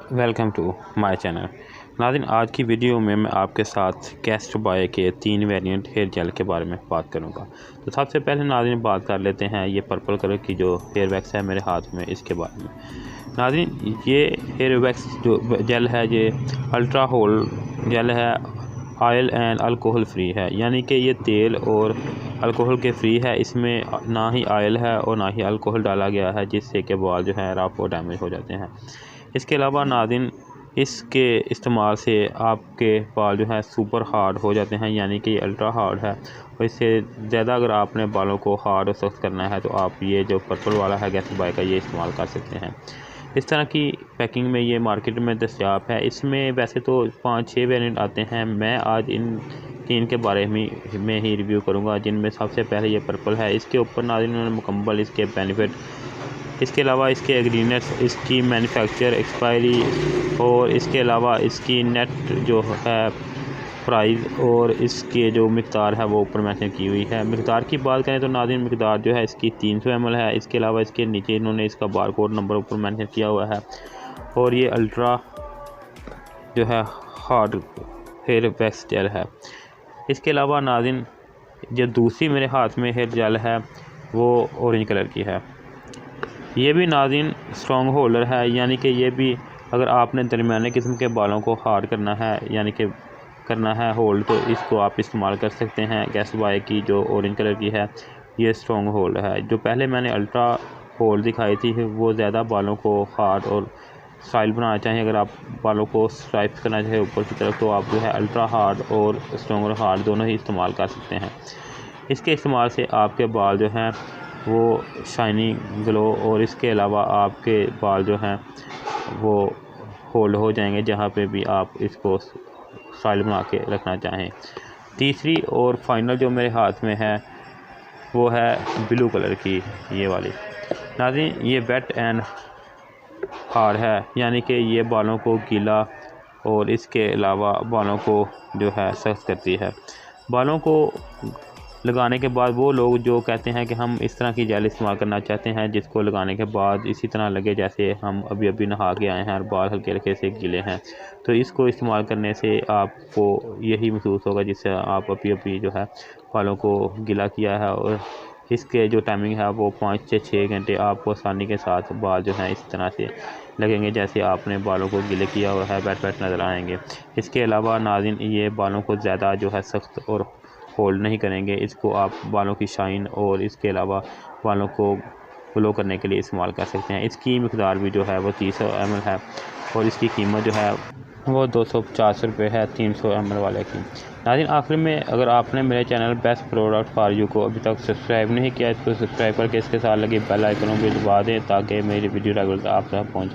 Welcome to my channel. नाज़रीन, आज की वीडियो में मैं आपके साथ कैस्टर बाय के 3 वेरिएंट हेयर जेल के बारे में बात करूंगा। तो सबसे पहले नाज़रीन बात कर लेते हैं ये पर्पल कलर की जो हेयर वैक्स है मेरे हाथ में, इसके बारे में। नाज़रीन, ये हेयर वैक्स जो जेल है ये अल्ट्रा होल जेल है, ऑयल एंड अल्कोहल फ्री है, यानी कि ये तेल और अल्कोहल के फ्री है। इसमें ना ही ऑयल है और ना ही अल्कोहल डाला गया है, जिससे कि बाल जो है रफ और डैमेज हो जाते हैं। इसके अलावा नाज़रीन, इसके इस्तेमाल से आपके बाल जो है सुपर हार्ड हो जाते हैं, यानी कि ये अल्ट्रा हार्ड है। और इससे ज़्यादा अगर आपने बालों को हार्ड और सख्त करना है तो आप ये जो पर्पल वाला है कैस्टर बाय का ये इस्तेमाल कर सकते हैं। इस तरह की पैकिंग में ये मार्केट में दस्तयाब है। इसमें वैसे तो 5-6 वेरिएंट आते हैं। मैं आज इन 3 के बारे में ही रिव्यू करूँगा, जिनमें सबसे पहले ये पर्पल है। इसके ऊपर नाज़रीन उन्होंने मुकम्मल इसके बेनिफिट, इसके अलावा इसके एग्रीनेट्स, इसकी मैन्युफैक्चर एक्सपायरी और इसके अलावा इसकी नेट जो है प्राइस और इसके जो मिक़दार है वो ऊपर मेंशन की हुई है। मिक़दार की बात करें तो नाज़रीन मिक़दार जो है इसकी 300 ml है। इसके अलावा इसके नीचे इन्होंने इसका बारकोड नंबर ऊपर मेंशन किया हुआ है। और ये अल्ट्रा जो है हार्ड हेयर वैक्स जेल है। इसके अलावा नाज़रीन जो दूसरी मेरे हाथ में हेयर जेल है वो ऑरेंज कलर की है। ये भी नाज़रीन स्ट्रॉन्ग होल्डर है, यानी कि ये भी अगर आपने दरमियाने किस्म के बालों को हार्ड करना है, यानी कि करना है होल्ड, तो इसको आप इस्तेमाल कर सकते हैं। कैस्टर बाय की जो ऑरेंज कलर की है ये स्ट्रॉन्ग होल्ड है। जो पहले मैंने अल्ट्रा होल्ड दिखाई थी वो ज़्यादा बालों को हार्ड और स्टाइल बनाना चाहें, अगर आप बालों को स्ट्राइप करना चाहें ऊपर की तरफ, तो आप जो है अल्ट्रा हार्ड और स्ट्रॉन्ग और हार्ड दोनों ही इस्तेमाल कर सकते हैं। इसके इस्तेमाल से आपके बाल जो हैं वो शाइनी ग्लो, और इसके अलावा आपके बाल जो हैं वो होल्ड हो जाएंगे जहाँ पे भी आप इसको स्टाइल बना के रखना चाहें। तीसरी और फाइनल जो मेरे हाथ में है वो है ब्लू कलर की ये वाली। नाज़रीन, ये वेट एंड हार्ड है, यानी कि ये बालों को गीला और इसके अलावा बालों को जो है सख्त करती है। बालों को लगाने के बाद वो लोग जो कहते हैं कि हम इस तरह की जेल इस्तेमाल करना चाहते हैं जिसको लगाने के बाद इसी तरह लगे जैसे हम अभी अभी नहा के आए हैं और बाल हल्के हल्के से गीले हैं, तो इसको इस्तेमाल करने से आपको यही महसूस होगा जिससे आप अभी अभी जो है बालों को गीला किया है। और इसके जो टाइमिंग है वो 5 से 6 घंटे आपको आसानी के साथ बाल जो हैं इस तरह से लगेंगे जैसे आपने बालों को गीले किया हुआ है, बैठ बैठ नज़र आएंगे। इसके अलावा नाज़रीन ये बालों को ज़्यादा जो है सख्त और होल्ड नहीं करेंगे। इसको आप बालों की शाइन और इसके अलावा बालों को ग्लो करने के लिए इस्तेमाल कर सकते हैं। इसकी मिक़दार भी जो है वो 300 ml है और इसकी कीमत जो है वो 250 रुपये है 300 ml वाले की। नाज़रीन, आखिर में अगर आपने मेरे channel best product for you को अभी तक सब्सक्राइब नहीं किया, इसको सब्सक्राइब करके इसके साथ लगे बेल आइकन को भी दबा दें ताकि मेरी वीडियो रेगुलर आप तक पहुँच सके।